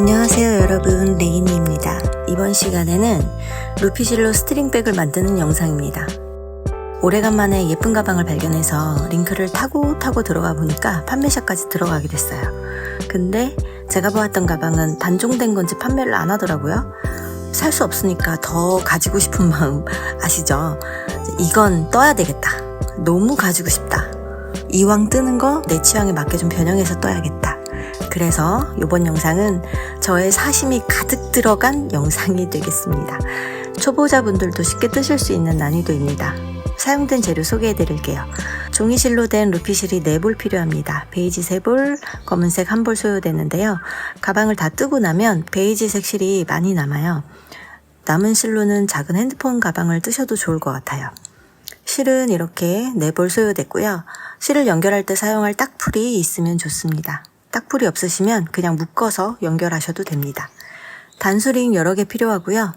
안녕하세요 여러분, 레이니입니다. 이번 시간에는 루피실로 스트링백을 만드는 영상입니다. 오래간만에 예쁜 가방을 발견해서 링크를 타고 들어가 보니까 판매샵까지 들어가게 됐어요. 근데 제가 보았던 가방은 단종된 건지 판매를 안 하더라고요. 살 수 없으니까 더 가지고 싶은 마음 아시죠? 이건 떠야 되겠다. 너무 가지고 싶다. 이왕 뜨는 거 내 취향에 맞게 좀 변형해서 떠야겠다. 그래서 이번 영상은 저의 사심이 가득 들어간 영상이 되겠습니다. 초보자분들도 쉽게 뜨실 수 있는 난이도입니다. 사용된 재료 소개해 드릴게요. 종이실로 된 루피실이 4볼 필요합니다. 베이지색 3볼, 검은색 1볼 소요되는데요. 가방을 다 뜨고 나면 베이지색 실이 많이 남아요. 남은 실로는 작은 핸드폰 가방을 뜨셔도 좋을 것 같아요. 실은 이렇게 4볼 소요됐고요. 실을 연결할 때 사용할 딱풀이 있으면 좋습니다. 딱풀이 없으시면 그냥 묶어서 연결하셔도 됩니다. 단수링 여러 개 필요하고요.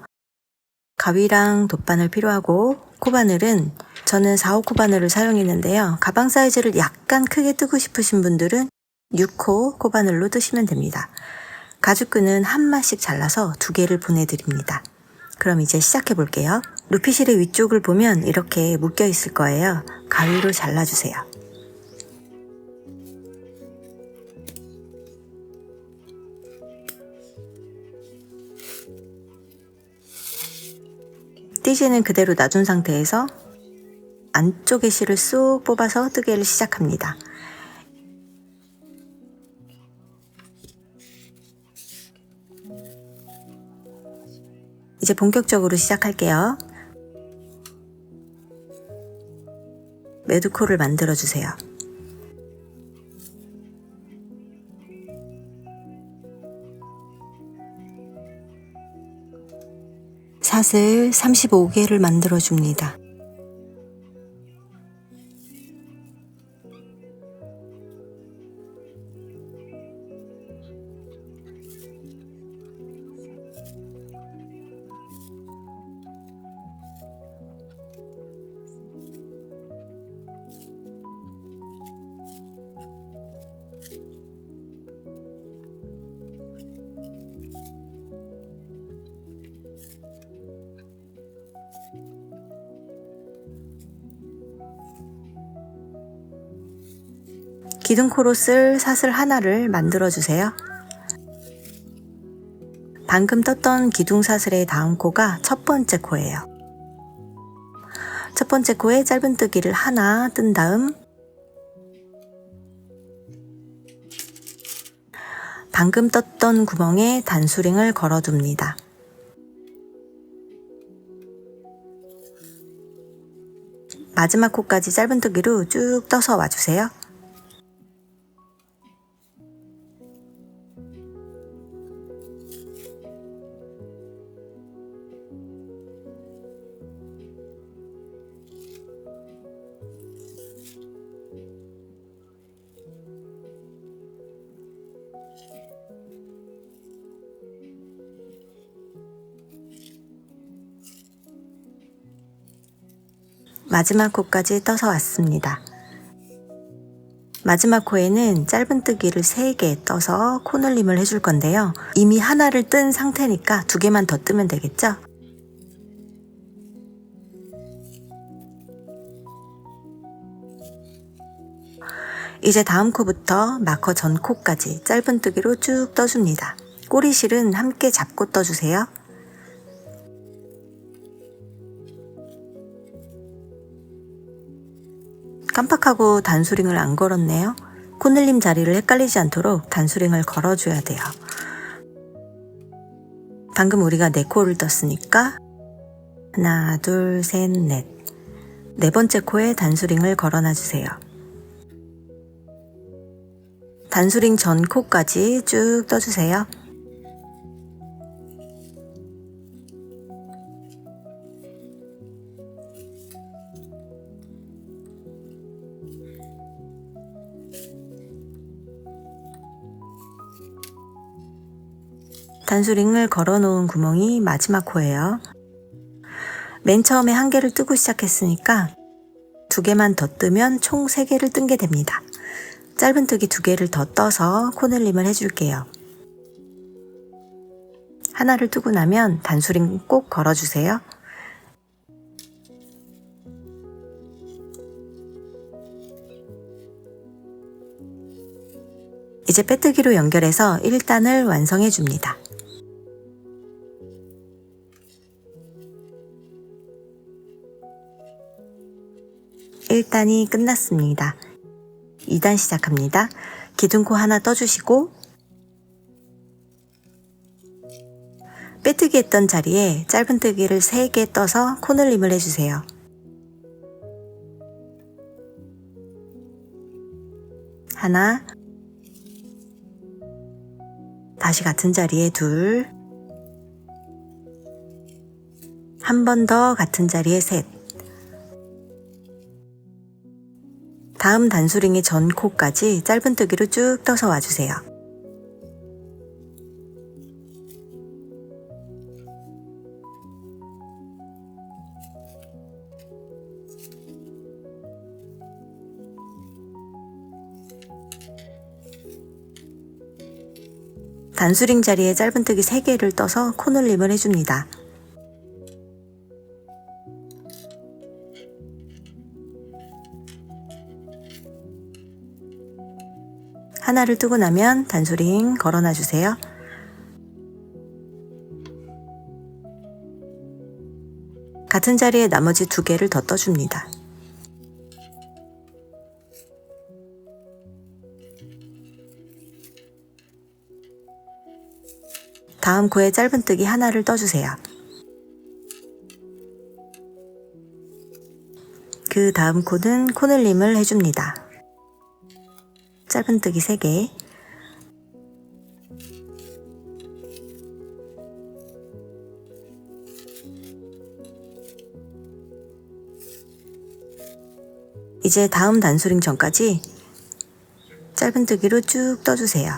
가위랑 돗바늘 필요하고, 코바늘은 저는 4호 코바늘을 사용했는데요. 가방 사이즈를 약간 크게 뜨고 싶으신 분들은 6호 코바늘로 뜨시면 됩니다. 가죽끈은 한 마씩 잘라서 2개를 보내드립니다. 그럼 이제 시작해 볼게요. 루피실의 위쪽을 보면 이렇게 묶여 있을 거예요. 가위로 잘라주세요. 띠지는 그대로 놔둔 상태에서 안쪽의 실을 쏙 뽑아서 뜨개를 시작합니다. 이제 본격적으로 시작할게요. 매두코를 만들어주세요. 사슬 35개를 만들어줍니다. 기둥코로 쓸 사슬 하나를 만들어주세요. 방금 떴던 기둥사슬의 다음 코가 첫 번째 코예요. 첫 번째 코에 짧은뜨기를 하나 뜬 다음 방금 떴던 구멍에 단수링을 걸어둡니다. 마지막 코까지 짧은뜨기로 쭉 떠서 와주세요. 마지막 코까지 떠서 왔습니다. 마지막 코에는 짧은뜨기를 3개 떠서 코늘림을 해줄 건데요. 이미 하나를 뜬 상태니까 2개만 더 뜨면 되겠죠? 이제 다음 코부터 마커 전 코까지 짧은뜨기로 쭉 떠줍니다. 꼬리실은 함께 잡고 떠주세요. 깜빡하고 단수링을 안 걸었네요. 코늘림 자리를 헷갈리지 않도록 단수링을 걸어줘야 돼요. 방금 우리가 4코를 떴으니까 하나, 둘, 셋, 넷. 4번째 코에 단수링을 걸어놔주세요. 단수링 전 코까지 쭉 떠주세요. 단수링을 걸어 놓은 구멍이 마지막 코예요. 맨 처음에 1개를 뜨고 시작했으니까 2개만 더 뜨면 총 3개를 뜬 게 됩니다. 짧은뜨기 2개를 더 떠서 코늘림을 해줄게요. 하나를 뜨고 나면 단수링 꼭 걸어주세요. 이제 빼뜨기로 연결해서 1단을 완성해 줍니다. 1단이 끝났습니다. 2단 시작합니다. 기둥코 하나 떠주시고 빼뜨기 했던 자리에 짧은뜨기를 3개 떠서 코늘림을 해주세요. 하나, 다시 같은 자리에 둘, 한 번 더 같은 자리에 셋. 다음 단수링의 전 코까지 짧은뜨기로 쭉 떠서 와주세요. 단수링 자리에 짧은뜨기 3개를 떠서 코늘림을 해줍니다. 하나를 뜨고 나면 단수링 걸어놔 주세요. 같은 자리에 나머지 2개를 더 떠줍니다. 다음 코에 짧은뜨기 하나를 떠주세요. 그 다음 코는 코늘림을 해줍니다. 짧은뜨기 3개, 이제 다음 단수링 전까지 짧은뜨기로 쭉 떠주세요.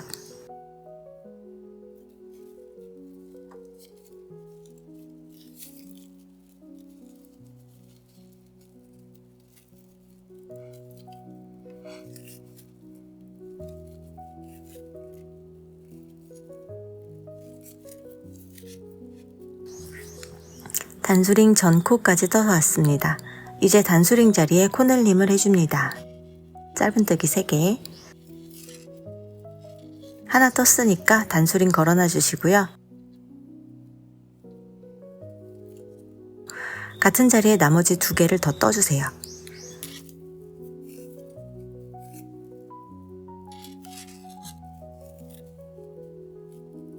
단수링 전 코까지 떠서 왔습니다. 이제 단수링 자리에 코늘림을 해줍니다. 짧은뜨기 3개, 하나 떴으니까 단수링 걸어놔 주시고요. 같은 자리에 나머지 2개를 더 떠주세요.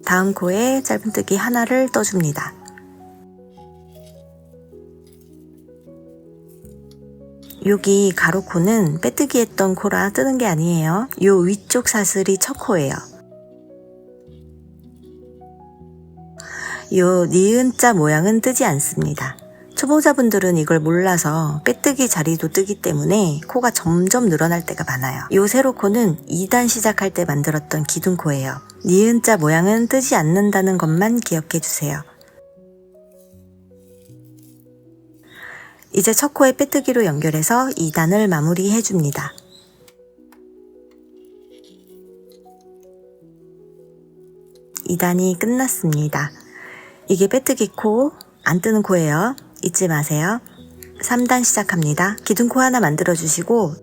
다음 코에 짧은뜨기 하나를 떠줍니다. 여기 가로코는 빼뜨기 했던 코라 뜨는 게 아니에요. 요 위쪽 사슬이 첫 코예요. 요 니은자 모양은 뜨지 않습니다. 초보자분들은 이걸 몰라서 빼뜨기 자리도 뜨기 때문에 코가 점점 늘어날 때가 많아요. 요 세로코는 2단 시작할 때 만들었던 기둥코예요. 니은자 모양은 뜨지 않는다는 것만 기억해 주세요. 이제 첫 코에 빼뜨기로 연결해서 2단을 마무리해 줍니다. (2단이) 끝났습니다. 이게 빼뜨기 코, 안 뜨는 코예요. 잊지 마세요. 3단 시작합니다. 기둥코 하나 만들어 주시고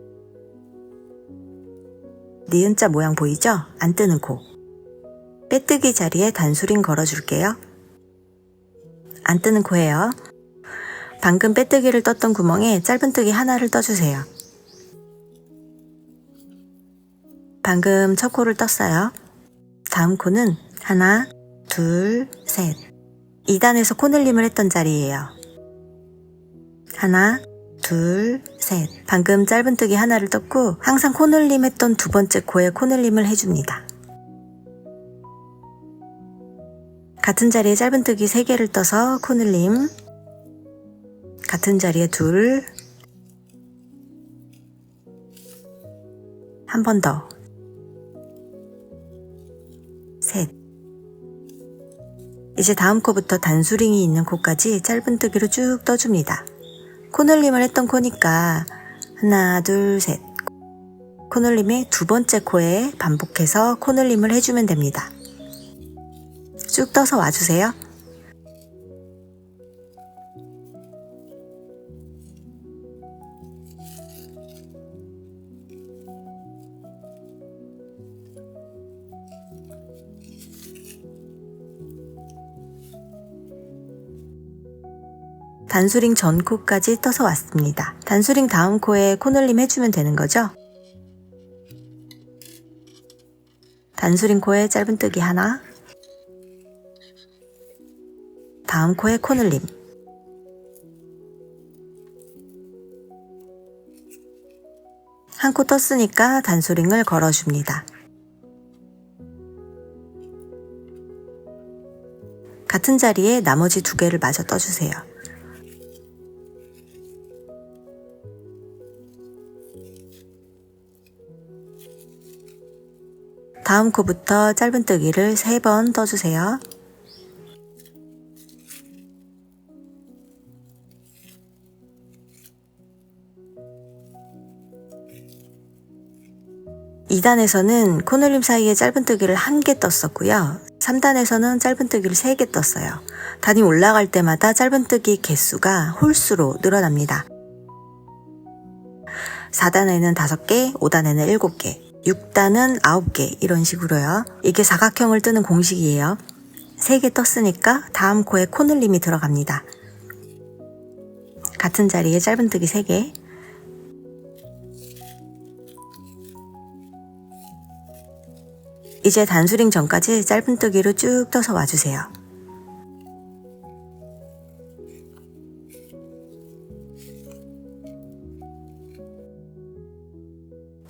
니은자 모양 보이죠? 안 뜨는 코. 빼뜨기 자리에 단수링 걸어 줄게요. 안 뜨는 코예요. 방금 빼뜨기를 떴던 구멍에 짧은뜨기 하나를 떠주세요. 방금 첫 코를 떴어요. 다음 코는 하나, 둘, 셋. 2단에서 코늘림을 했던 자리예요. 하나, 둘, 셋. 방금 짧은뜨기 하나를 떴고 항상 코늘림 했던 2번째 코에 코늘림을 해줍니다. 같은 자리에 짧은뜨기 3개를 떠서 코늘림, 같은 자리에 둘, 한 번 더, 셋. 이제 다음 코부터 단수링이 있는 코까지 짧은뜨기로 쭉 떠줍니다. 코늘림을 했던 코니까 하나, 둘, 셋. 코늘림의 2번째 코에 반복해서 코늘림을 해주면 됩니다. 쭉 떠서 와주세요. 단수링 전 코까지 떠서 왔습니다. 단수링 다음 코에 코늘림 해주면 되는 거죠? 단수링 코에 짧은뜨기 하나, 다음 코에 코늘림, 한 코 떴으니까 단수링을 걸어줍니다. 같은 자리에 나머지 두 개를 마저 떠주세요. 다음 코부터 짧은뜨기를 3번 떠주세요. (2단에서는) 코늘림 사이에 짧은뜨기를 1개 떴었고요. 3단에서는 짧은뜨기를 3개 떴어요. 단이 올라갈 때마다 짧은뜨기 개수가 홀수로 늘어납니다. 4단에는 5개, 5단에는 7개, 6단은 9개 이런 식으로요. 이게 사각형을 뜨는 공식이에요. 3개 떴으니까 다음 코에 코늘림이 들어갑니다. 같은 자리에 짧은뜨기 3개, 이제 단수링 전까지 짧은뜨기로 쭉 떠서 와주세요.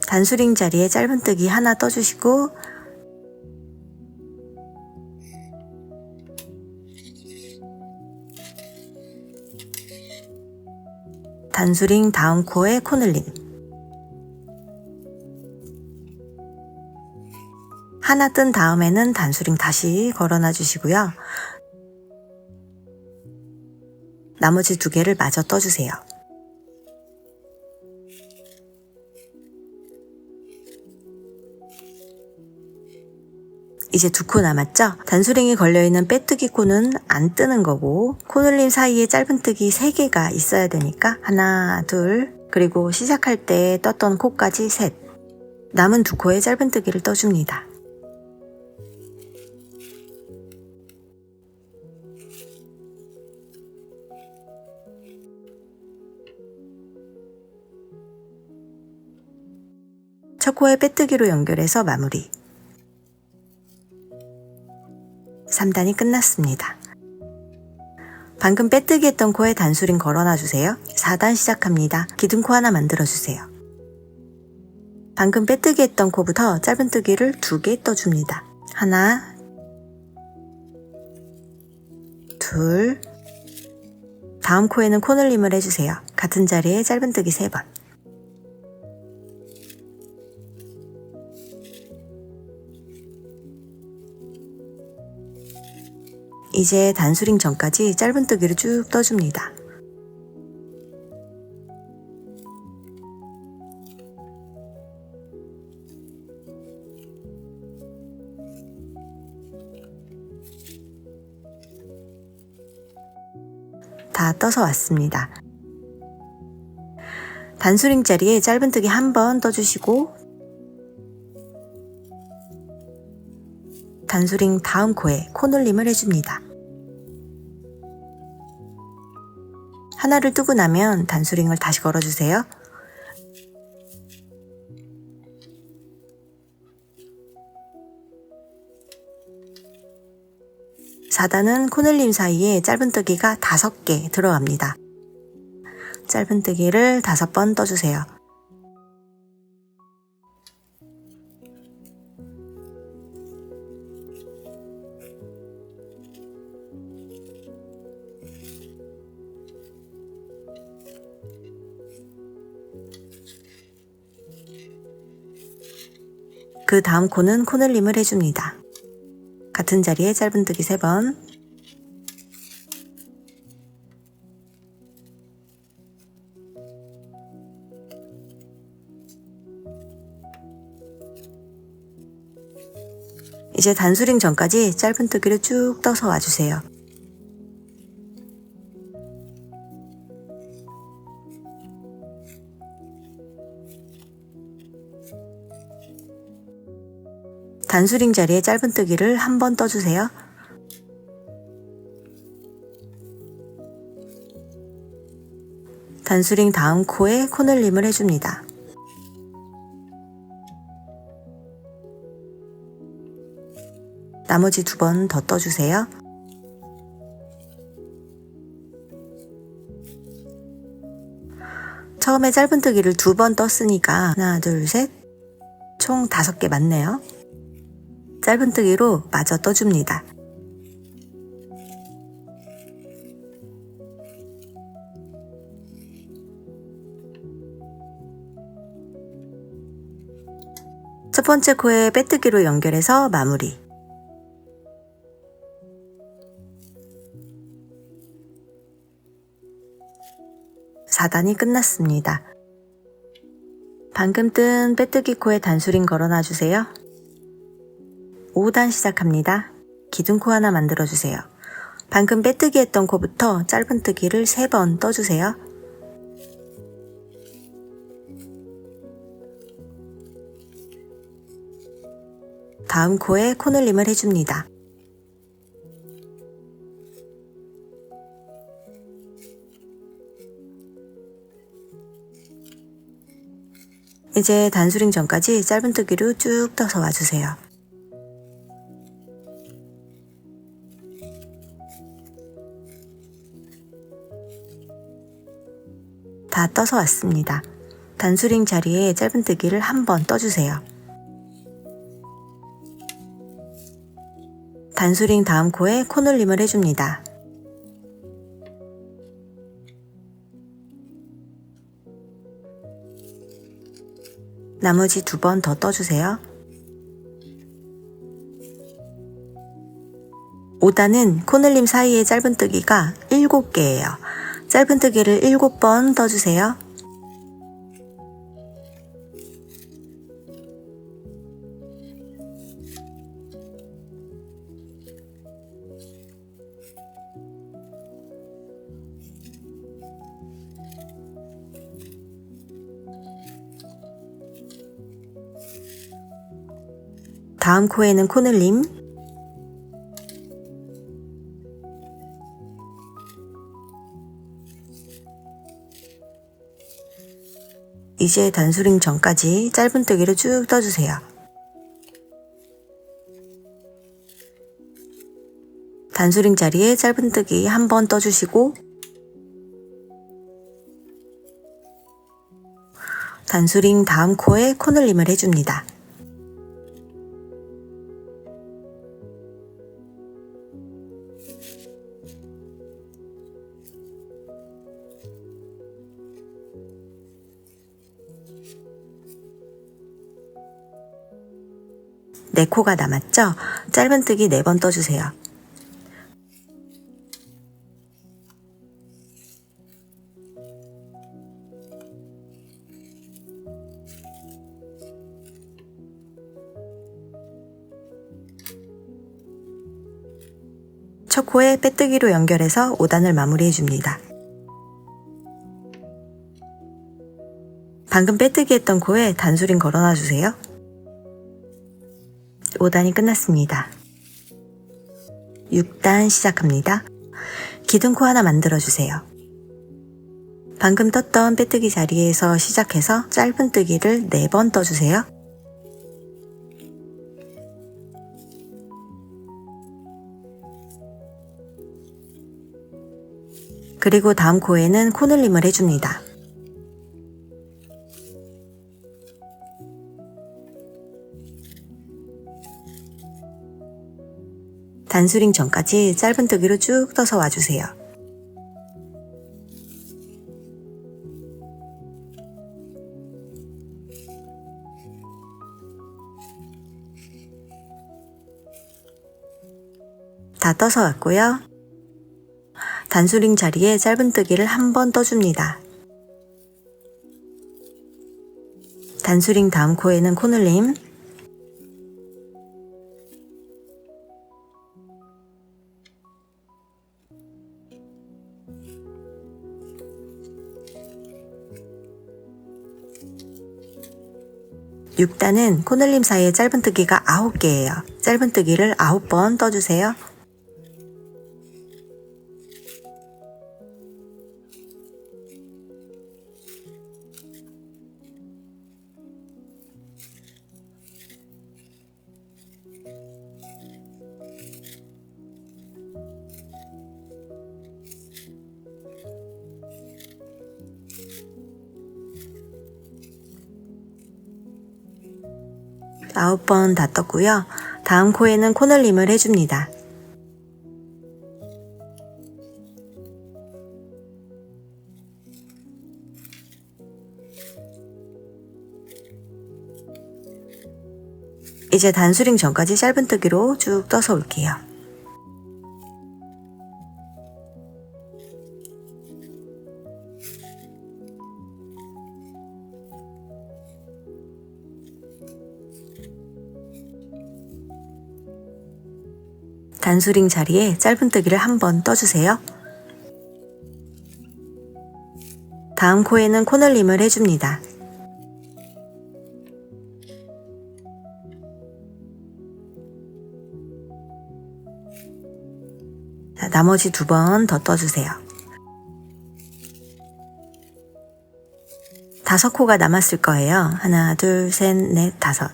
단수링 자리에 짧은뜨기 하나 떠주시고 단수링 다음 코에 코늘림, 하나 뜬 다음에는 단수링 다시 걸어놔 주시고요. 나머지 2개를 마저 떠주세요. 이제 2코 남았죠? 단수링이 걸려있는 빼뜨기 코는 안 뜨는 거고 코늘림 사이에 짧은뜨기 3개가 있어야 되니까 하나, 둘, 그리고 시작할 때 떴던 코까지 셋, 남은 2코에 짧은뜨기를 떠줍니다. 첫 코에 빼뜨기로 연결해서 마무리. 3단이 끝났습니다. 방금 빼뜨기 했던 코에 단수링 걸어놔 주세요. 4단 시작합니다. 기둥코 하나 만들어 주세요. 방금 빼뜨기 했던 코부터 짧은뜨기를 2개 떠줍니다. 하나, 둘, 다음 코에는 코늘림을 해주세요. 같은 자리에 짧은뜨기 3번. 이제 단수링 전까지 짧은뜨기를 쭉 떠줍니다. 다 떠서 왔습니다. 단수링 자리에 짧은뜨기 1번 떠주시고 단수링 다음 코에 코늘림을 해줍니다. 하나를 뜨고 나면 단수링을 다시 걸어주세요. (4단은) 코늘림 사이에 짧은뜨기가 5개 들어갑니다. 짧은뜨기를 5번 떠주세요. 그 다음 코는 코늘림을 해줍니다. 같은 자리에 짧은뜨기 3번, 이제 단수링 전까지 짧은뜨기를 쭉 떠서 와주세요. 단수링 자리에 짧은뜨기를 한 번 떠주세요. 단수링 다음 코에 코늘림을 해줍니다. 나머지 2번 더 떠주세요. 처음에 짧은뜨기를 2번 떴으니까 하나, 둘, 셋, 총 5개 맞네요. 짧은뜨기로 마저 떠줍니다. 첫 번째 코에 빼뜨기로 연결해서 마무리. (4단이) 끝났습니다. 방금 뜬 빼뜨기 코에 단수링 걸어놔주세요. 5단 시작합니다. 기둥코 하나 만들어주세요. 방금 빼뜨기 했던 코부터 짧은뜨기를 3번 떠주세요. 다음 코에 코늘림을 해줍니다. 이제 단수링 전까지 짧은뜨기로 쭉 떠서 와주세요. 다 떠서 왔습니다. 단수링 자리에 짧은뜨기를 한 번 떠주세요. 단수링 다음 코에 코늘림을 해줍니다. 나머지 2번 더 떠주세요. 5단은 코늘림 사이에 짧은뜨기가 7개예요. 짧은뜨기를 7번 떠주세요. 다음 코에는 코늘림, 이제 단수링 전까지 짧은뜨기를 쭉 떠주세요. 단수링 자리에 짧은뜨기 한 번 떠주시고 단수링 다음 코에 코늘림을 해줍니다. 네 코가 남았죠? 짧은뜨기 4번 떠주세요. 첫 코에 빼뜨기로 연결해서 5단을 마무리해줍니다. 방금 빼뜨기 했던 코에 단수링 걸어놔주세요. 5단이 끝났습니다. 6단 시작합니다. 기둥코 하나 만들어주세요. 방금 떴던 빼뜨기 자리에서 시작해서 짧은뜨기를 4번 떠주세요. 그리고 다음 코에는 코늘림을 해줍니다. 단수링 전까지 짧은뜨기로 쭉 떠서 와주세요. 다 떠서 왔고요. 단수링 자리에 짧은뜨기를 한 번 떠줍니다. 단수링 다음 코에는 코늘림, 6단은 코늘림 사이에 짧은뜨기가 9개예요. 짧은뜨기를 9번 떠주세요. 아홉 번 다 떴고요. 다음 코에는 코늘림을 해줍니다. 이제 단수링 전까지 짧은뜨기로 쭉 떠서 올게요. 단수링 자리에 짧은뜨기를 한 번 떠주세요. 다음 코에는 코늘림을 해줍니다. 자, 나머지 2번 더 떠주세요. 5코가 남았을 거예요. 하나, 둘, 셋, 넷, 5.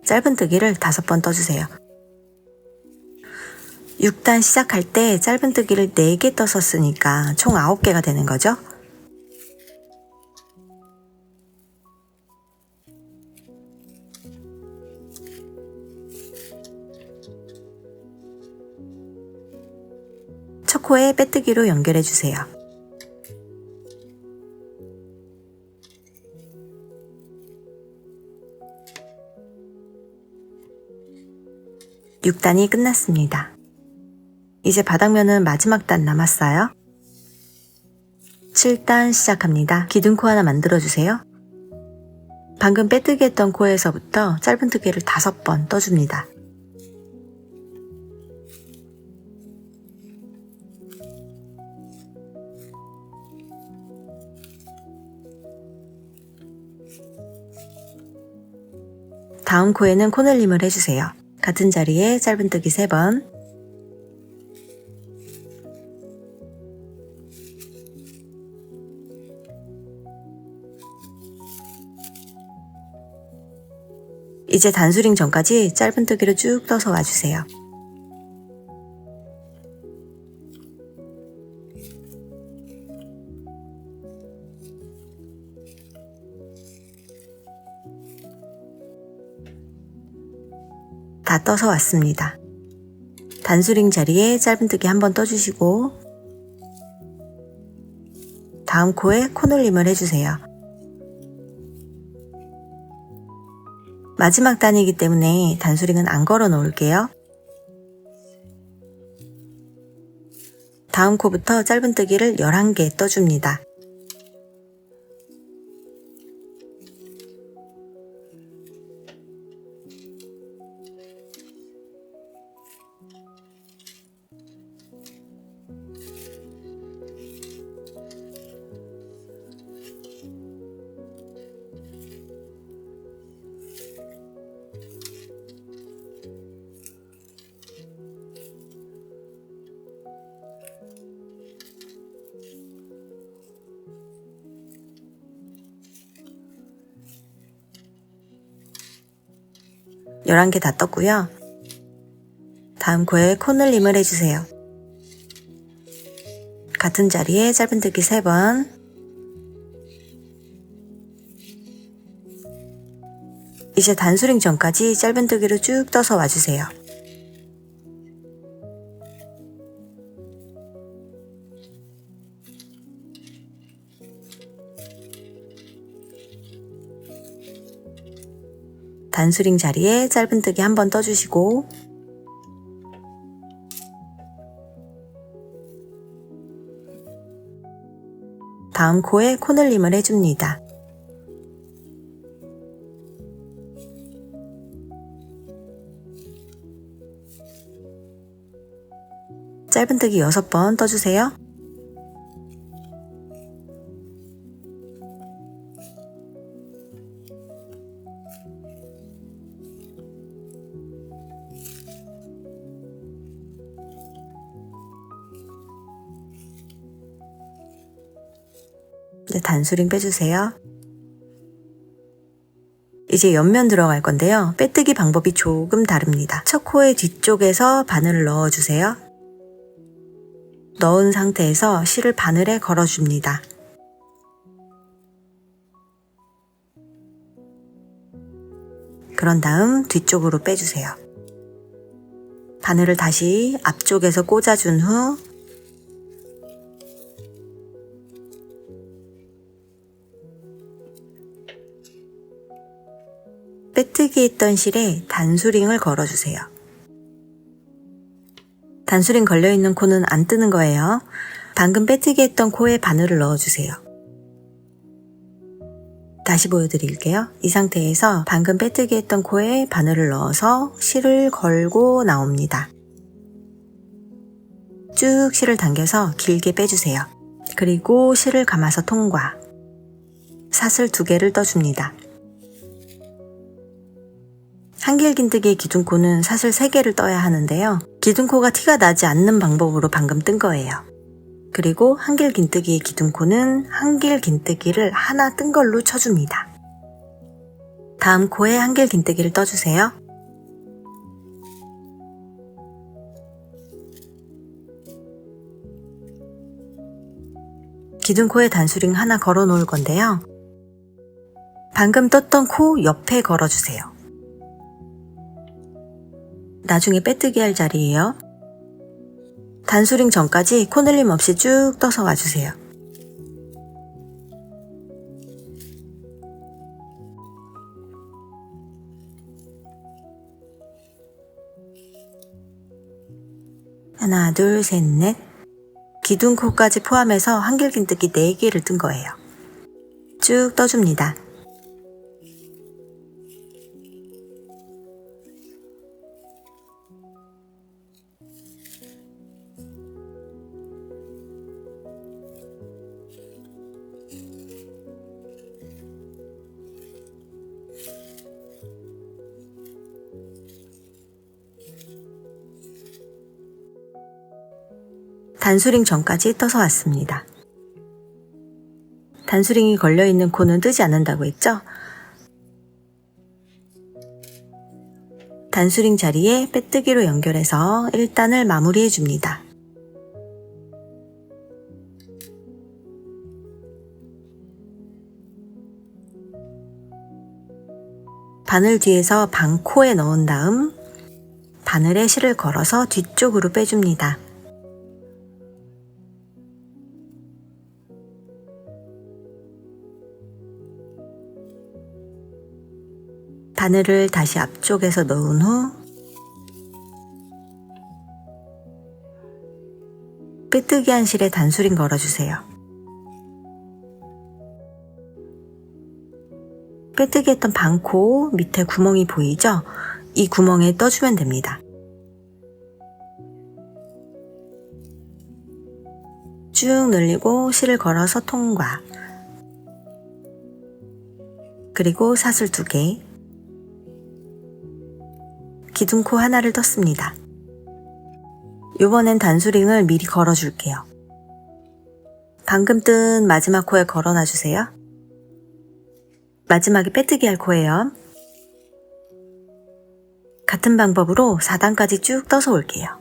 짧은뜨기를 5번 떠주세요. 6단 시작할 때 짧은뜨기를 4개 떴었으니까 총 9개가 되는 거죠. 첫 코에 빼뜨기로 연결해 주세요. (6단이) 끝났습니다. 이제 바닥면은 마지막 단 남았어요. 7단 시작합니다. 기둥코 하나 만들어주세요. 방금 빼뜨기 했던 코에서부터 짧은뜨기를 5번 떠줍니다. 다음 코에는 코늘림을 해주세요. 같은 자리에 짧은뜨기 3번, 이제 단수링 전까지 짧은뜨기를 쭉 떠서 와주세요. 다 떠서 왔습니다. 단수링 자리에 짧은뜨기 한 번 떠주시고 다음 코에 코늘림을 해주세요. 마지막 단이기 때문에 단수링은 안 걸어 놓을게요. 다음 코부터 짧은뜨기를 11개 떠줍니다. (11개) 다 떴고요. 다음 코에 코늘림을 해주세요. 같은 자리에 짧은뜨기 3번, 이제 단수링 전까지 짧은뜨기로 쭉 떠서 와주세요. 단수링 자리에 짧은뜨기 한 번 떠주시고 다음 코에 코늘림을 해줍니다. 짧은뜨기 6번 떠주세요. 이제 단수링 빼주세요. 이제 옆면 들어갈 건데요. 빼뜨기 방법이 조금 다릅니다. 첫 코의 뒤쪽에서 바늘을 넣어주세요. 넣은 상태에서 실을 바늘에 걸어줍니다. 그런 다음 뒤쪽으로 빼주세요. 바늘을 다시 앞쪽에서 꽂아준 후 빼뜨기 했던 실에 단수링을 걸어주세요. 단수링 걸려있는 코는 안 뜨는 거예요. 방금 빼뜨기 했던 코에 바늘을 넣어주세요. 다시 보여드릴게요. 이 상태에서 방금 빼뜨기 했던 코에 바늘을 넣어서 실을 걸고 나옵니다. 쭉 실을 당겨서 길게 빼주세요. 그리고 실을 감아서 통과. 사슬 2개를 떠줍니다. 한길긴뜨기의 기둥코는 사슬 3개를 떠야 하는데요. 기둥코가 티가 나지 않는 방법으로 방금 뜬 거예요. 그리고 한길긴뜨기의 기둥코는 한길긴뜨기를 하나 뜬 걸로 쳐줍니다. 다음 코에 한길긴뜨기를 떠주세요. 기둥코에 단수링 하나 걸어 놓을 건데요. 방금 떴던 코 옆에 걸어주세요. 나중에 빼뜨기 할 자리예요. 단수링 전까지 코늘림 없이 쭉 떠서 와주세요. 하나, 둘, 셋, 넷. 기둥코까지 포함해서 한길긴뜨기 4개를 뜬 거예요. 쭉 떠줍니다. 단수링 전까지 떠서 왔습니다. 단수링이 걸려있는 코는 뜨지 않는다고 했죠? 단수링 자리에 빼뜨기로 연결해서 1단을 마무리해 줍니다. 바늘 뒤에서 반코에 넣은 다음 바늘에 실을 걸어서 뒤쪽으로 빼줍니다. 바늘을 다시 앞쪽에서 넣은 후 빼뜨기 한 실에 단수링 걸어주세요. 빼뜨기 했던 반코 밑에 구멍이 보이죠? 이 구멍에 떠주면 됩니다. 쭉 늘리고 실을 걸어서 통과. 그리고 사슬 2개. 기둥코 하나를 떴습니다. 이번엔 단수링을 미리 걸어줄게요. 방금 뜬 마지막 코에 걸어놔주세요. 마지막에 빼뜨기 할 코예요. 같은 방법으로 4단까지 쭉 떠서 올게요.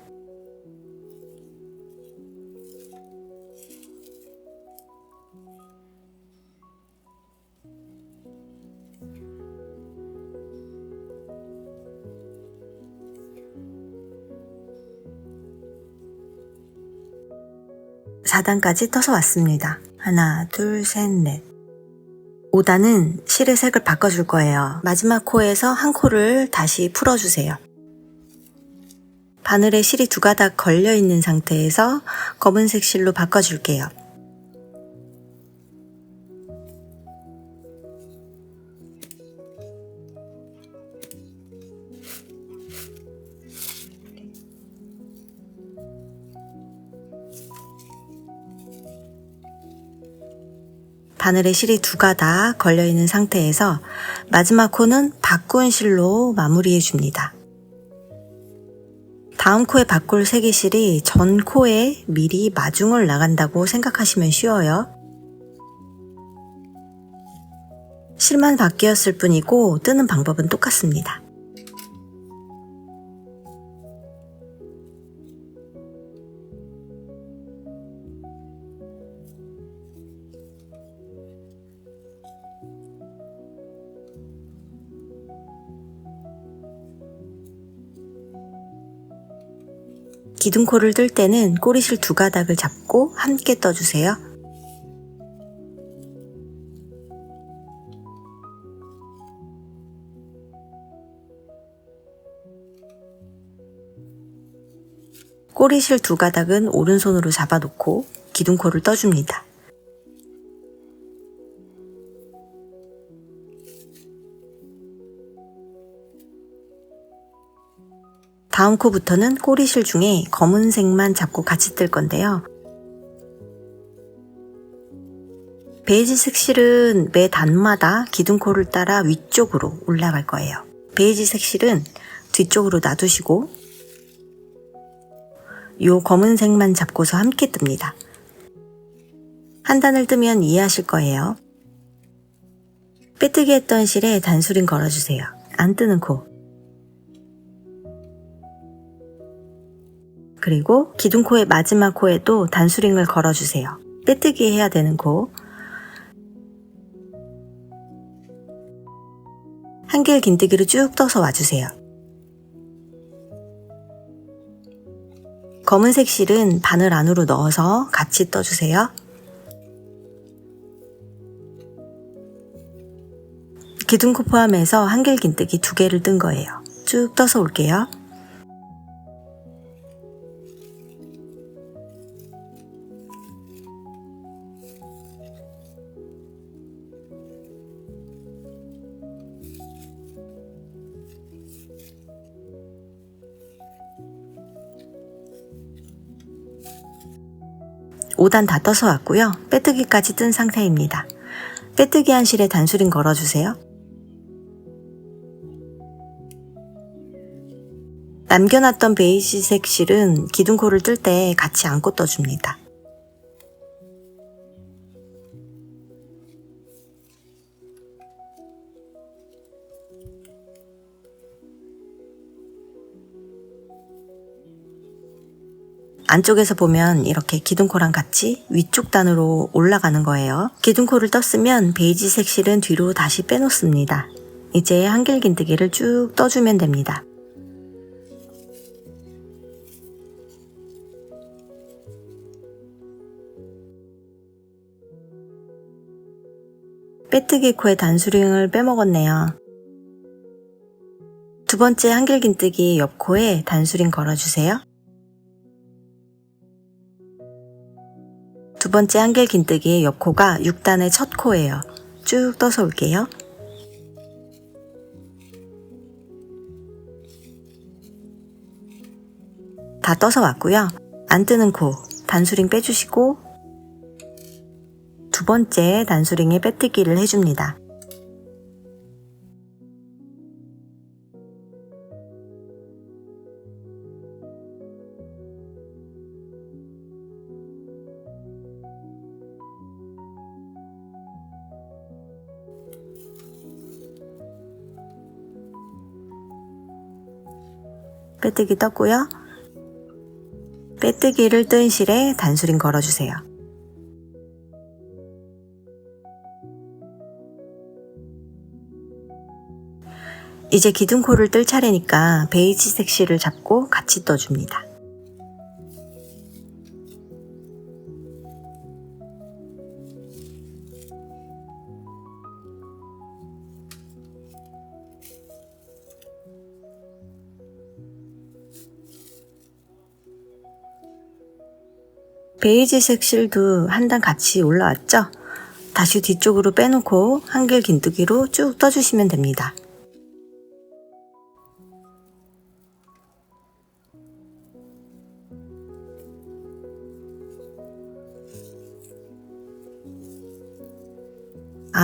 (4단까지) 떠서 왔습니다. 하나, 둘, 셋, 넷. 5단은 실의 색을 바꿔줄 거예요. 마지막 코에서 한 코를 다시 풀어주세요. 바늘에 실이 2가닥 걸려있는 상태에서 검은색 실로 바꿔줄게요. 바늘에 실이 2가닥 걸려있는 상태에서 마지막 코는 바꾼 실로 마무리해 줍니다. 다음 코에 바꿀 세개 실이 전 코에 미리 마중을 나간다고 생각하시면 쉬워요. 실만 바뀌었을 뿐이고 뜨는 방법은 똑같습니다. 기둥코를 뜰 때는 꼬리실 2가닥을 잡고 함께 떠주세요. 꼬리실 2가닥은 오른손으로 잡아놓고 기둥코를 떠줍니다. 다음 코부터는 꼬리실 중에 검은색만 잡고 같이 뜰 건데요. 베이지색 실은 매 단마다 기둥코를 따라 위쪽으로 올라갈 거예요. 베이지색 실은 뒤쪽으로 놔두시고 요 검은색만 잡고서 함께 뜹니다. 한 단을 뜨면 이해하실 거예요. 빼뜨기 했던 실에 단수링 걸어주세요. 안 뜨는 코. 그리고 기둥코의 마지막 코에도 단수링을 걸어주세요. 빼뜨기 해야 되는 코. 한길 긴뜨기로 쭉 떠서 와주세요. 검은색 실은 바늘 안으로 넣어서 같이 떠주세요. 기둥코 포함해서 한길 긴뜨기 2개를 뜬 거예요. 쭉 떠서 올게요. 오 단 다 떠서 왔고요. 빼뜨기까지 뜬 상태입니다. 빼뜨기 한 실에 단수링 걸어주세요. 남겨놨던 베이지색 실은 기둥코를 뜰 때 같이 안고 떠줍니다. 안쪽에서 보면 이렇게 기둥코랑 같이 위쪽 단으로 올라가는 거예요. 기둥코를 떴으면 베이지색 실은 뒤로 다시 빼놓습니다. 이제 한길 긴뜨기를 쭉 떠주면 됩니다. 빼뜨기 코에 단수링을 빼먹었네요. 2번째 한길 긴뜨기 옆 코에 단수링 걸어주세요. 2번째 한길 긴뜨기 옆 코가 6단의 첫 코예요. 쭉 떠서 올게요. 다 떠서 왔고요. 안 뜨는 코 단수링 빼주시고 2번째 단수링에 빼뜨기를 해줍니다. 빼뜨기 떴고요. 빼뜨기를 뜬 실에 단수링 걸어주세요. 이제 기둥코를 뜰 차례니까 베이지색 실을 잡고 같이 떠줍니다. 베이지색 실도 한 단 같이 올라왔죠? 다시 뒤쪽으로 빼놓고 한길 긴뜨기로 쭉 떠주시면 됩니다.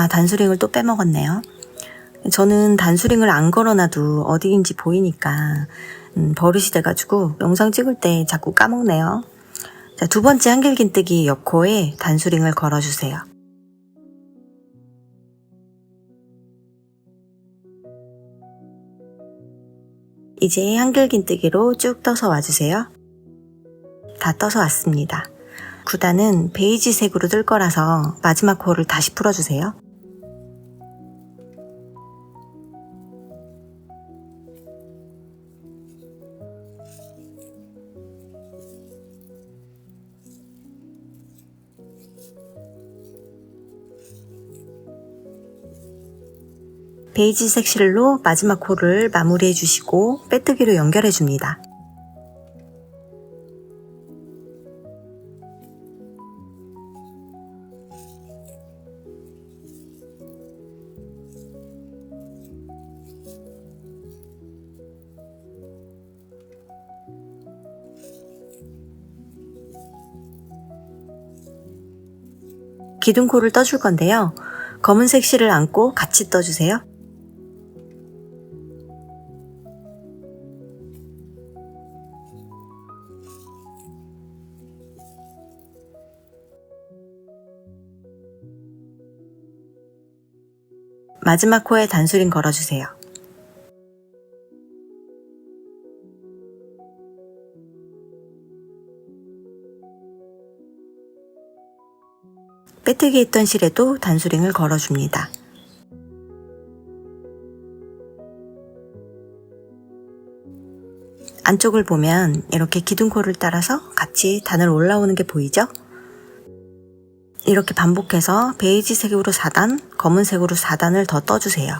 단수링을 또 빼먹었네요. 저는 단수링을 안 걸어놔도 어디인지 보이니까 버릇이 돼가지고 영상 찍을 때 자꾸 까먹네요. 자, 2번째 한길 긴뜨기 옆 코에 단수링을 걸어주세요. 이제 한길긴뜨기로 쭉 떠서 와주세요. 다 떠서 왔습니다. 9단은 베이지색으로 뜰 거라서 마지막 코를 다시 풀어주세요. 베이지색 실로 마지막 코를 마무리해 주시고 빼뜨기로 연결해 줍니다. 기둥코를 떠줄 건데요. 검은색 실을 안고 같이 떠주세요. 마지막 코에 단수링 걸어주세요. 빼뜨기 했던 실에도 단수링을 걸어줍니다. 안쪽을 보면 이렇게 기둥코를 따라서 같이 단을 올라오는 게 보이죠? 이렇게 반복해서 베이지색으로 4단, 검은색으로 4단을 더 떠주세요.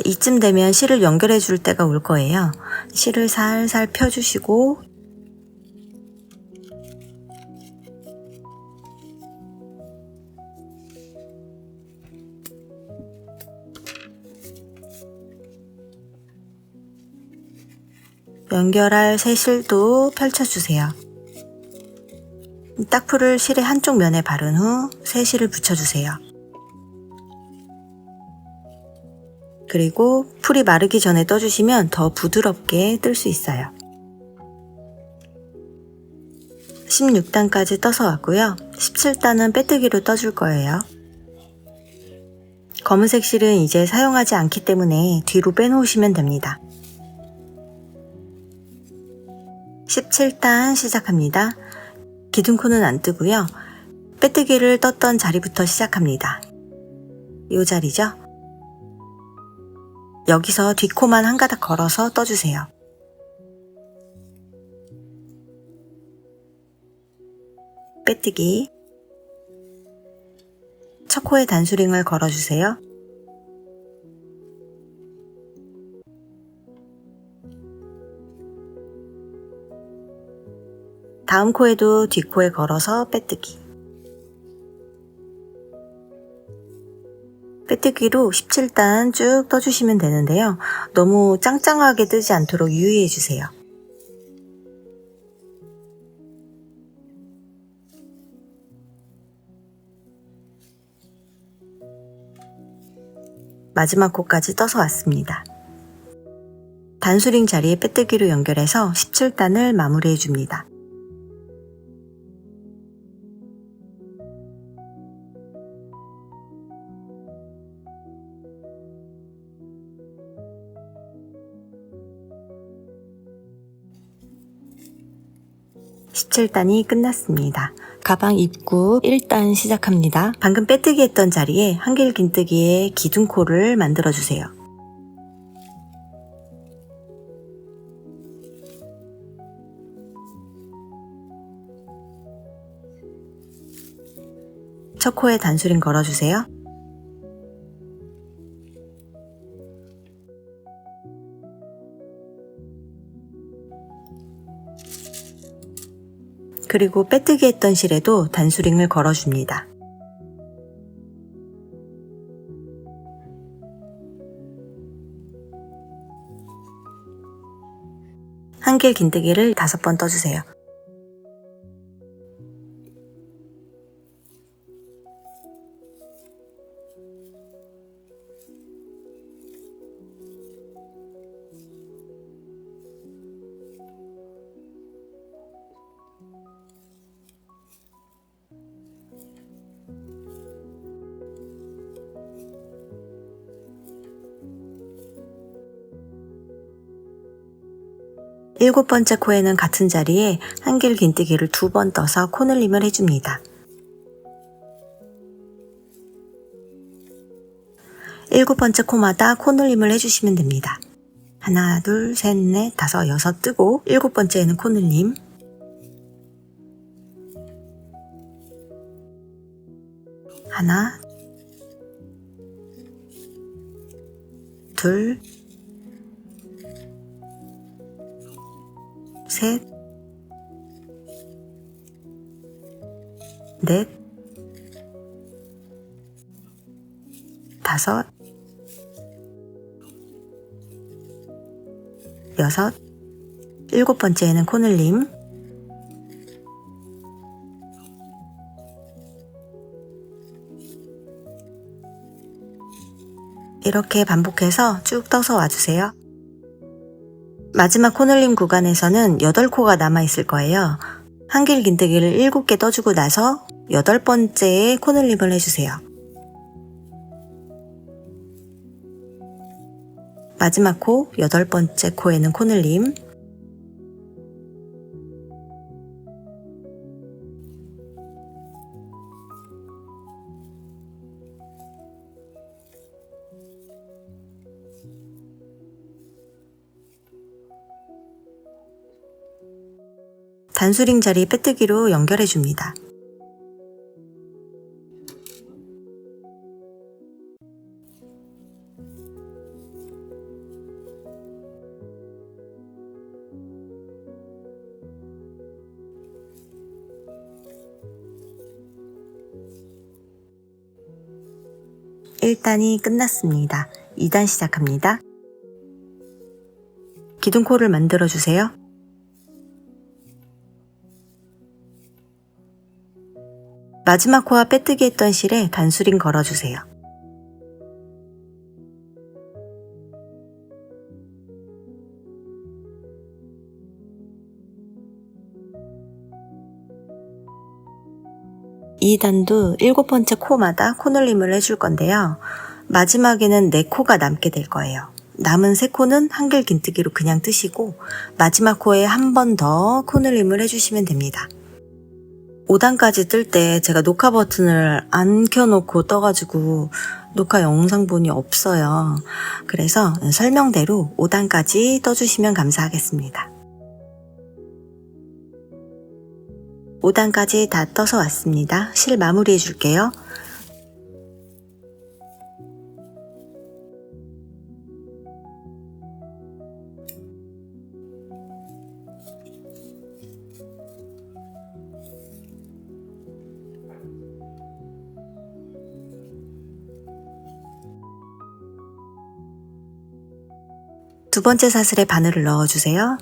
이쯤 되면 실을 연결해 줄 때가 올 거예요. 실을 살살 펴주시고 연결할 새 실도 펼쳐주세요. 딱풀을 실의 한쪽 면에 바른 후 새 실을 붙여주세요. 그리고 풀이 마르기 전에 떠주시면 더 부드럽게 뜰 수 있어요. 16단까지 떠서 왔고요. 17단은 빼뜨기로 떠줄 거예요. 검은색 실은 이제 사용하지 않기 때문에 뒤로 빼놓으시면 됩니다. 17단 시작합니다. 기둥코는 안 뜨고요. 빼뜨기를 떴던 자리부터 시작합니다. 이 자리죠? 여기서 뒷코만 한 가닥 걸어서 떠주세요. 빼뜨기. 첫 코에 단수링을 걸어주세요. 다음 코에도 뒷코에 걸어서 빼뜨기. 빼뜨기로 17단 쭉 떠주시면 되는데요. 너무 짱짱하게 뜨지 않도록 유의해주세요. 마지막 코까지 떠서 왔습니다. 단수링 자리에 빼뜨기로 연결해서 17단을 마무리해줍니다. (17단이) 끝났습니다. 가방 입구 1단 시작합니다. 방금 빼뜨기 했던 자리에 한길긴뜨기에 기둥코를 만들어주세요. 첫 코에 단수링 걸어주세요. 그리고 빼뜨기 했던 실에도 단수링을 걸어줍니다. 한길긴뜨기를 5번 떠주세요. 7번째 코에는 같은 자리에 한길 긴뜨기를 2번 떠서 코늘림을 해줍니다. 7번째 코마다 코늘림을 해주시면 됩니다. 하나, 둘, 셋, 넷, 다섯, 여섯 뜨고 7번째에는 코늘림, 하나, 둘, 셋, 넷, 다섯, 여섯, 7번째에는 코늘림, 이렇게 반복해서 쭉 떠서 와주세요. 마지막 코늘림 구간에서는 8코가 남아있을 거예요. 한길 긴뜨기를 7개 떠주고 나서 8번째에 코늘림을 해주세요. 마지막 코, 8번째 코에는 코늘림, 단수링 자리 빼뜨기로 연결해 줍니다. (1단이) 끝났습니다. (2단) 시작합니다. 기둥코를 만들어 주세요. 마지막 코와 빼뜨기 했던 실에 단수링 걸어주세요. 이 단도 7번째 코마다 코늘림을 해줄 건데요. 마지막에는 4코가 남게 될 거예요. 남은 3코는 한길 긴뜨기로 그냥 뜨시고 마지막 코에 한 번 더 코늘림을 해주시면 됩니다. 5단까지 뜰 때 제가 녹화 버튼을 안 켜놓고 떠가지고 녹화 영상본이 없어요. 그래서 설명대로 5단까지 떠주시면 감사하겠습니다. 5단까지 다 떠서 왔습니다. 실 마무리 해줄게요. 두 번째 사슬에 바늘을 넣어주세요.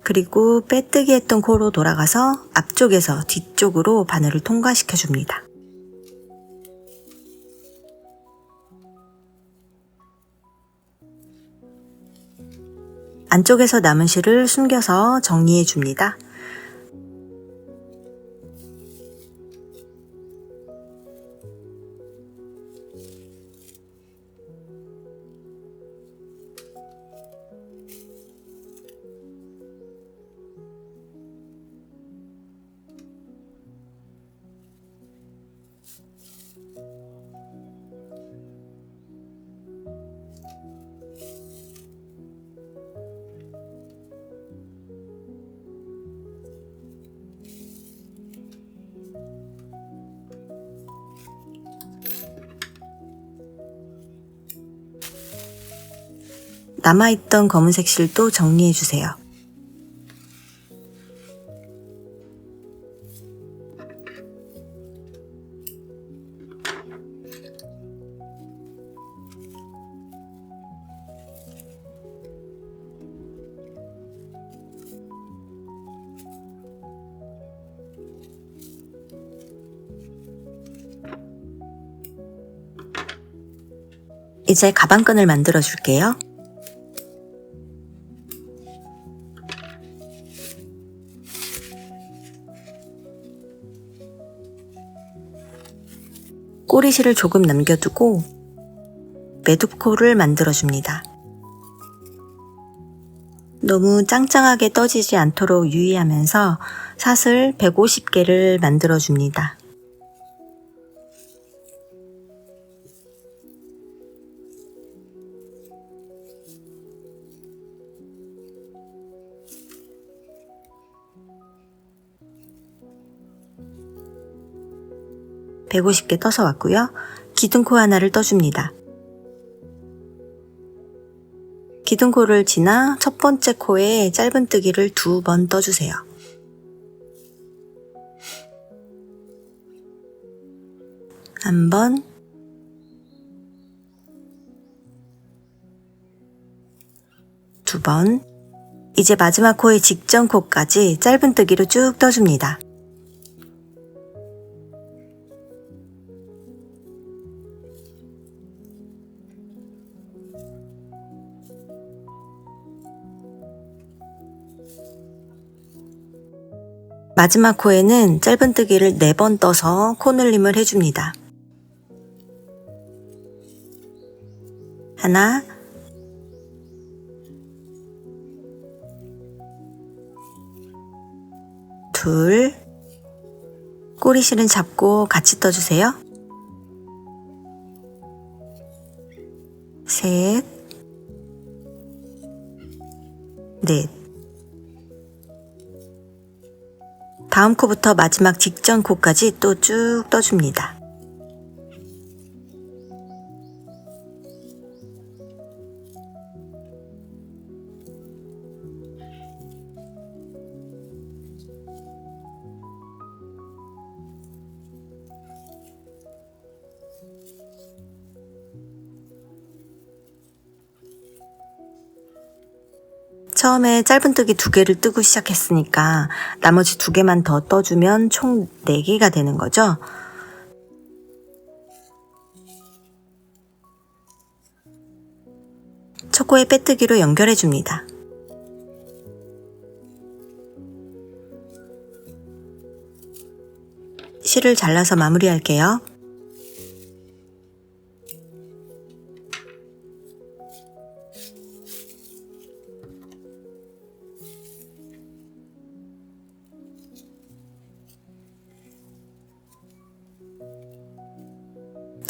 그리고 빼뜨기 했던 코로 돌아가서 앞쪽에서 뒤쪽으로 바늘을 통과시켜 줍니다. 안쪽에서 남은 실을 숨겨서 정리해 줍니다. 남아있던 검은색 실도 정리해주세요. 이제 가방끈을 만들어 줄게요. 꼬리실을 조금 남겨두고 매듭코를 만들어줍니다. 너무 짱짱하게 떠지지 않도록 유의하면서 사슬 150개를 만들어줍니다. (150개) 떠서 왔고요. 기둥코 하나를 떠줍니다. 기둥코를 지나 첫 번째 코에 짧은뜨기를 2번 떠주세요. 한 번, 두 번. 이제 마지막 코의 직전 코까지 짧은뜨기로 쭉 떠줍니다. 마지막 코에는 짧은뜨기를 4번 떠서 코늘림을 해줍니다. 하나, 둘, 꼬리실은 잡고 같이 떠주세요. 셋, 넷. 다음 코부터 마지막 직전 코까지 또 쭉 떠줍니다. 처음에 짧은뜨기 2개를 뜨고 시작했으니까 나머지 2개만 더 떠주면 총 4개가 되는 거죠. 첫 코에 빼뜨기로 연결해 줍니다. 실을 잘라서 마무리할게요.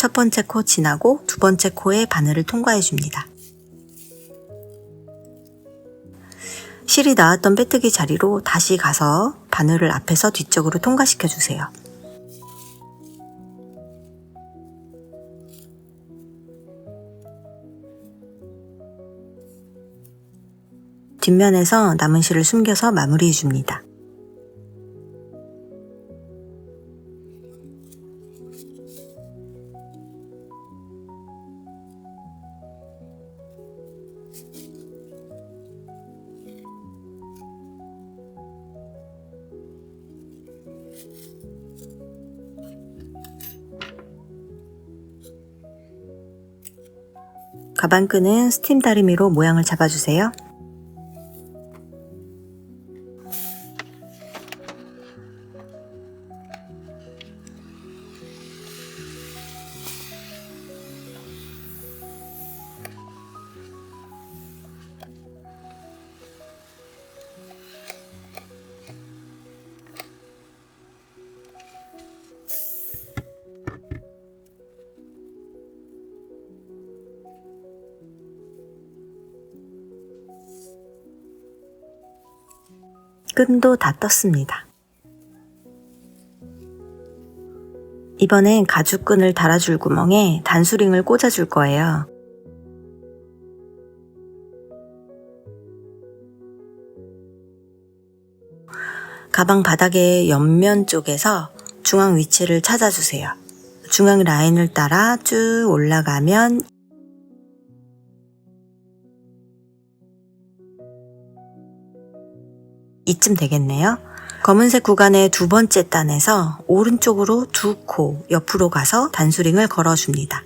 첫 번째 코 지나고 두 번째 코의 바늘을 통과해 줍니다. 실이 나왔던 빼뜨기 자리로 다시 가서 바늘을 앞에서 뒤쪽으로 통과시켜 주세요. 뒷면에서 남은 실을 숨겨서 마무리해 줍니다. 가방끈은 스팀 다리미로 모양을 잡아주세요. 끈도 다 떴습니다. 이번엔 가죽끈을 달아줄 구멍에 단수링을 꽂아줄 거예요. 가방 바닥의 옆면 쪽에서 중앙 위치를 찾아주세요. 중앙 라인을 따라 쭉 올라가면 이쯤 되겠네요. 검은색 구간의 두 번째 단에서 오른쪽으로 2코 옆으로 가서 단수링을 걸어줍니다.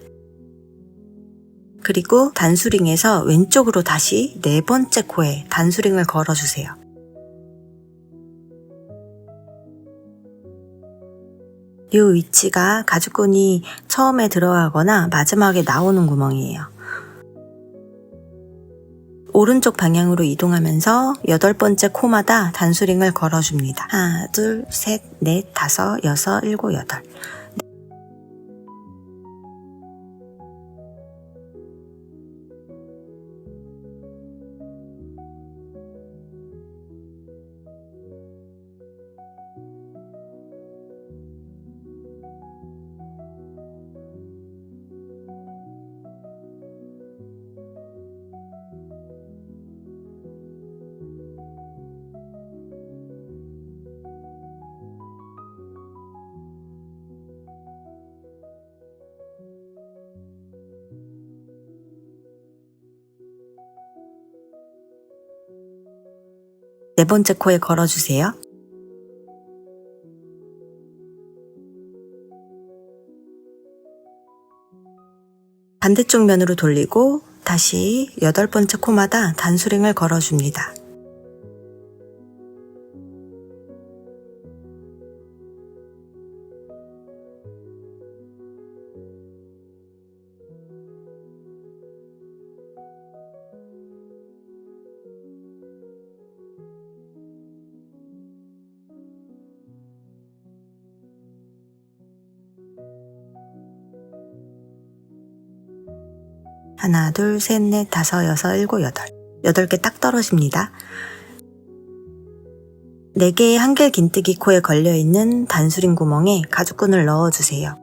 그리고 단수링에서 왼쪽으로 다시 4번째 코에 단수링을 걸어주세요. 이 위치가 가죽끈이 처음에 들어가거나 마지막에 나오는 구멍이에요. 오른쪽 방향으로 이동하면서 8번째 코마다 단수링을 걸어줍니다. 하나, 둘, 셋, 넷, 다섯, 여섯, 일곱, 여덟. 네 번째 코에 걸어주세요. 반대쪽 면으로 돌리고 다시 8번째 코마다 단수링을 걸어줍니다. 하나, 둘, 셋, 넷, 다섯, 여섯, 일곱, 여덟. 8개 딱 떨어집니다. 4개의 한길 긴뜨기 코에 걸려있는 단수링 구멍에 가죽끈을 넣어주세요.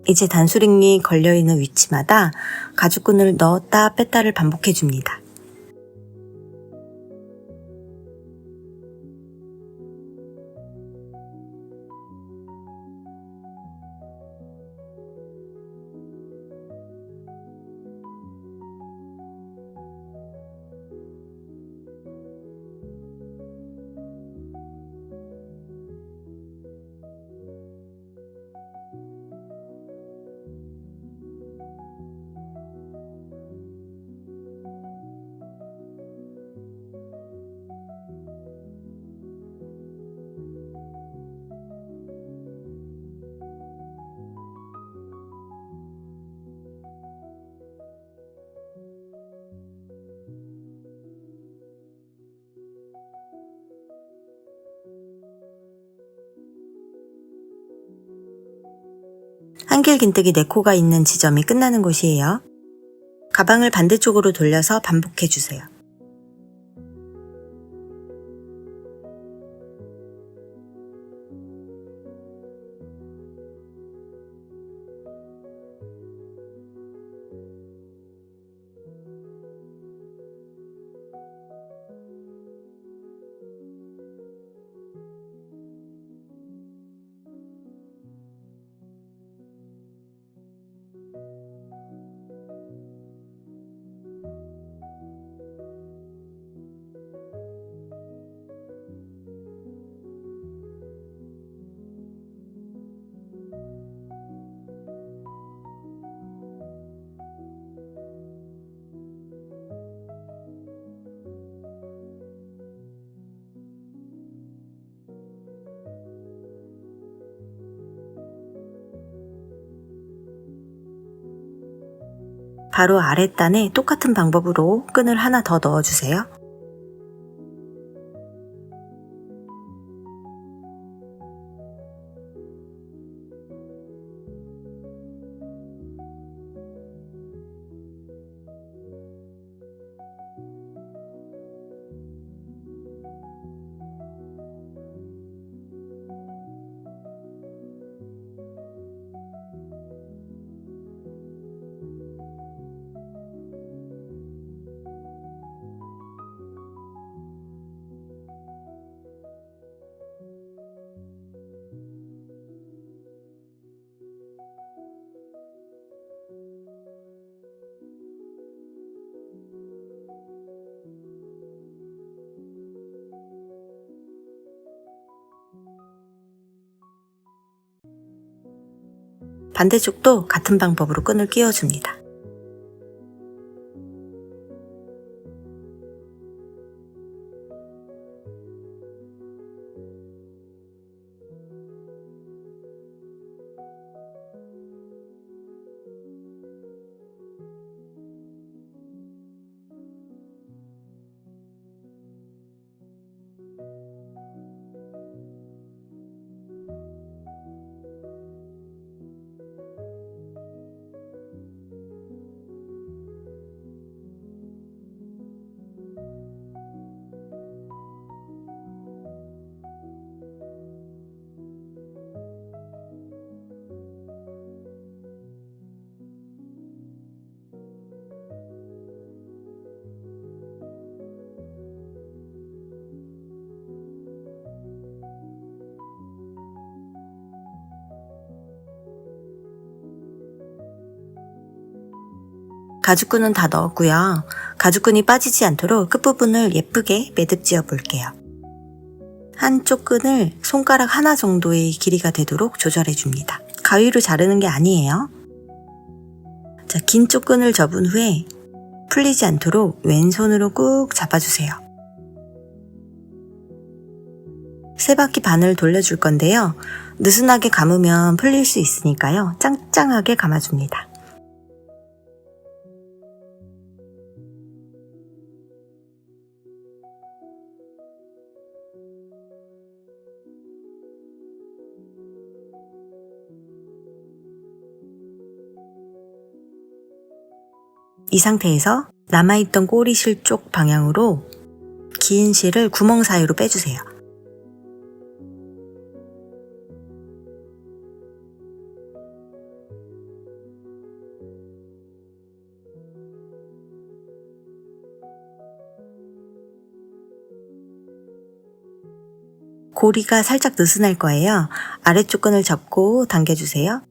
이제 단수링이 걸려있는 위치마다 가죽끈을 넣었다 뺐다를 반복해줍니다. 한길 긴뜨기 4코가 있는 지점이 끝나는 곳이에요. 가방을 반대쪽으로 돌려서 반복해주세요. 바로 아랫단에 똑같은 방법으로 끈을 하나 더 넣어주세요. 반대쪽도 같은 방법으로 끈을 끼워줍니다. 가죽끈은 다 넣었고요. 가죽끈이 빠지지 않도록 끝부분을 예쁘게 매듭 지어 볼게요. 한쪽 끈을 손가락 하나 정도의 길이가 되도록 조절해 줍니다. 가위로 자르는 게 아니에요. 자, 긴 쪽 끈을 접은 후에 풀리지 않도록 왼손으로 꾹 잡아주세요. 3바퀴 반을 돌려줄 건데요. 느슨하게 감으면 풀릴 수 있으니까요. 짱짱하게 감아줍니다. 이 상태에서 남아있던 꼬리실 쪽 방향으로 긴 실을 구멍 사이로 빼주세요. 고리가 살짝 느슨할 거예요. 아래쪽 끈을 잡고 당겨주세요.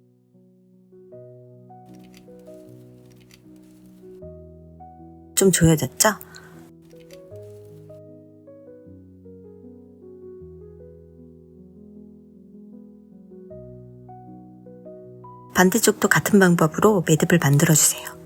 좀 조여졌죠? 반대쪽도 같은 방법으로 매듭을 만들어주세요.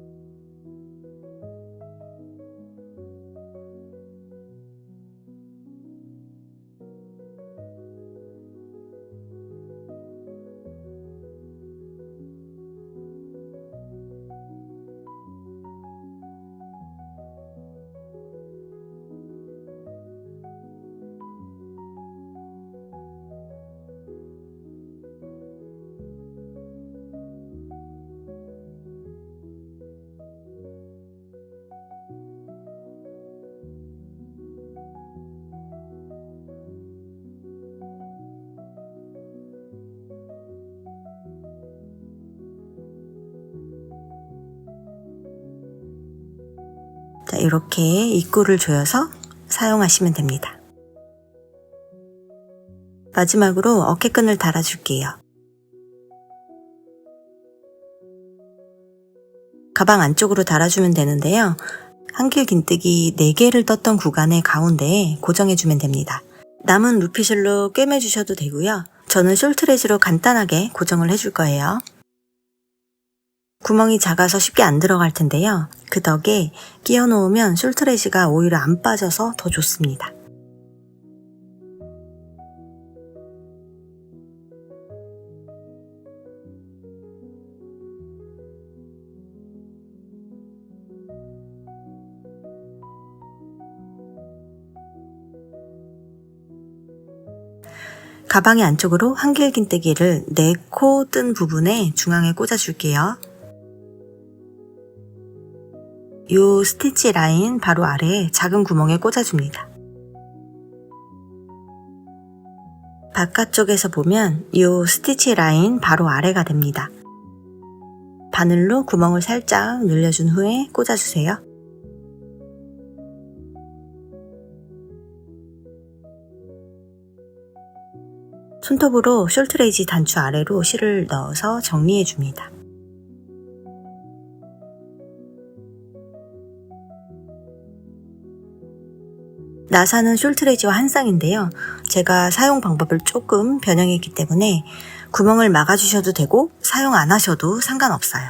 자, 이렇게 입구를 조여서 사용하시면 됩니다. 마지막으로 어깨끈을 달아줄게요. 가방 안쪽으로 달아주면 되는데요. 한길 긴뜨기 4개를 떴던 구간의 가운데에 고정해주면 됩니다. 남은 루피실로 꿰매주셔도 되고요. 저는 숄트레지로 간단하게 고정을 해줄 거예요. 구멍이 작아서 쉽게 안 들어갈 텐데요. 그 덕에 끼워 놓으면 숄트레지가 오히려 안 빠져서 더 좋습니다. 가방의 안쪽으로 한길 긴뜨기를 4코 뜬 부분에 중앙에 꽂아줄게요. 이 스티치 라인 바로 아래에 작은 구멍에 꽂아줍니다. 바깥쪽에서 보면 이 스티치 라인 바로 아래가 됩니다. 바늘로 구멍을 살짝 늘려준 후에 꽂아주세요. 손톱으로 숄트레지 단추 아래로 실을 넣어서 정리해줍니다. 나사는 숄트레지와 한 쌍인데요. 제가 사용 방법을 조금 변형했기 때문에 구멍을 막아주셔도 되고 사용 안 하셔도 상관없어요.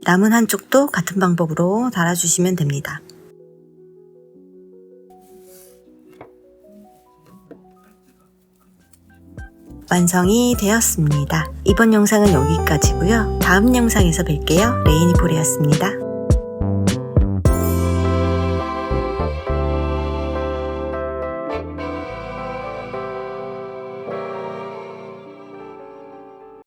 남은 한쪽도 같은 방법으로 달아주시면 됩니다. 완성이 되었습니다. 이번 영상은 여기까지고요. 다음 영상에서 뵐게요. 레이니폴이었습니다.